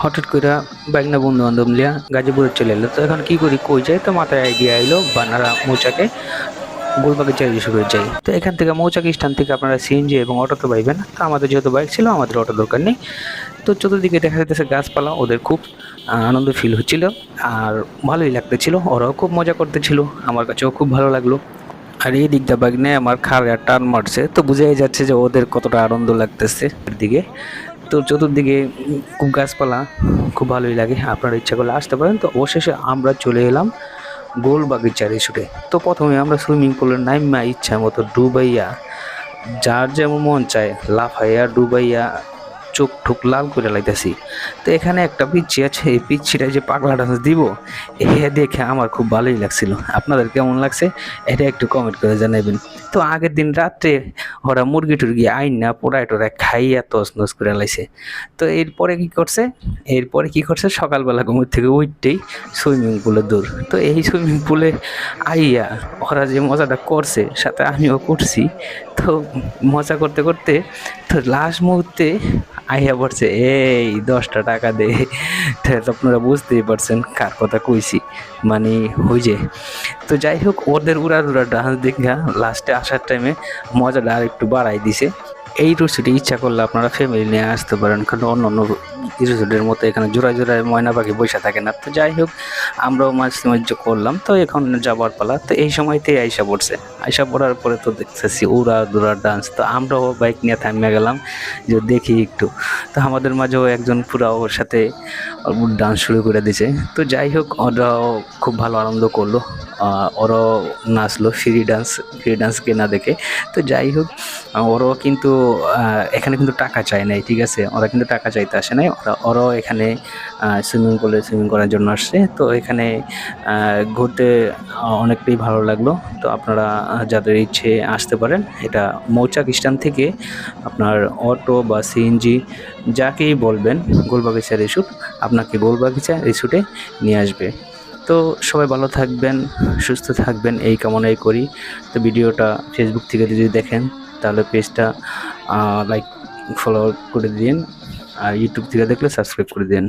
হঠাৎ করে বাইকনা বন্ধু বান্ধব লিয়া গাজীপুরে চলে এলো। তো এখন কি করি, কই যাই, তো মাথায় আইডিয়া আইলো বানারা মৌচাকে গোলবাগে চারিশো করে যাই। তো এখান থেকে মৌচাক স্ট্যান্ড থেকে আপনারা সিএনজি এবং অটো তো পাইবেন। তো আমাদের যেহেতু বাইক ছিল, আমাদের অটো দরকার নেই। তো চতুর্দিকে দেখা যাচ্ছে গাছপালা, ওদের খুব আনন্দ ফিল হচ্ছিল আর ভালোই লাগতেছিল, ওরাও খুব মজা করতেছিল, আমার কাছেও খুব ভালো লাগলো। আর এই দিকটা বাইক নিয়ে আমার খাড়া টান মারছে, তো বুঝাই যাচ্ছে যে ওদের কতটা আনন্দ লাগতেছে দিকে। তো চতুর্দিকে খুব গাছপালা, খুব ভালোই লাগে, আপনারা ইচ্ছা করলে আসতে পারেন। তো অবশেষে আমরা চলে এলাম গোলবাগিচার রিসোর্টে। তো প্রথমে আমরা সুইমিং পুলের নাইমা ইচ্ছা মতো ডুবাইয়া, যার যেমন মন চায় লাফাইয়া ডুবাইয়া চোখ ঠুক লাল করে লাইতেছি। তো এখানে একটা পিচ্ছি আছে, এই পিচ্ছিটা যে পাগলা ডান্স দিব, এ দেখে আমার খুব ভালোই লাগছিল। আপনাদের কেমন লাগছে এটা একটু কমেন্ট করে জানাবেন। তো আগের দিন রাত্রে ওরা মুরগি টুরগি আইনা পোড়ায় টোড়ায় খাইয়া তছনছ করে লাইছে। তো এরপরে কি করছে সকালবেলা ঘুম থেকে উঠতেই সুইমিং পুলে দৌড়। তো এই সুইমিং পুলে আইয়া ওরা যে মজাটা করছে, সাথে আমিও করছি। তো মজা করতে করতে তো লাস্ট মুহূর্তে আইয়া পড়ছে এই 10টা টাকা দে। তো আপনারা বুঝতেই পারছেন কার কথা কইছি, মানে ওই যে। তো যাই হোক, ওদের উড়াধুরা ডান্স দেখা লাস্টে আসার টাইমে মজাটা আর একটু বাড়াই দিছে। এই রিসোর্টে ইচ্ছা করলে আপনারা ফ্যামিলি নিয়ে আসতে পারেন, কারণ অন্য অন্য রিসোর্টের মতো এখানে জোড়ায় জোড়ায় ময়না পাখি বসে থাকে না। তো যাই হোক, আমরাও মাঝে করলাম। তো এখন যাবার পালা। তো এই সময়তেই আইসা পড়ছে, আইসা পড়ার পরে তো দেখতেছি উড়া দুরা ডান্স। তো আমরাও বাইক নিয়ে থামিয়ে গেলাম যে দেখি একটু। তো আমাদের মাঝেও একজন পুরা ওর সাথে ডান্স শুরু করে দিছে। তো যাই হোক, ওরাও খুব ভালো আনন্দ করলো, ওরাও নাচলো ফ্রি ডান্সকে না দেখে। তো যাই হোক, ওরাও কিন্তু এখানে কিন্তু টাকা চায় নাই, ঠিক আছে, ওরা কিন্তু টাকা চাইতে আসে নাই, ওরাও এখানে সুইমিং করার জন্য আসছে। তো এখানে ঘুরতে অনেকটাই ভালো লাগলো। তো আপনারা যাদের ইচ্ছে আসতে পারেন। এটা মৌচাক স্ট্যান্ড থেকে আপনার অটো বা সিএনজি যাকেই বলবেন গোলবাগিচা রিসোর্ট আপনাকে গোলবাগিচা রিসোর্টে নিয়ে আসবে। তো সবাই ভালো থাকবেন, সুস্থ থাকবেন, এই কামনাই করি। তো ভিডিওটা ফেসবুক থেকে যদি দেখেন তাহলে পেজটা লাইক ফলো করে দিন, আর ইউটিউব থেকে দেখলে সাবস্ক্রাইব করে দিন।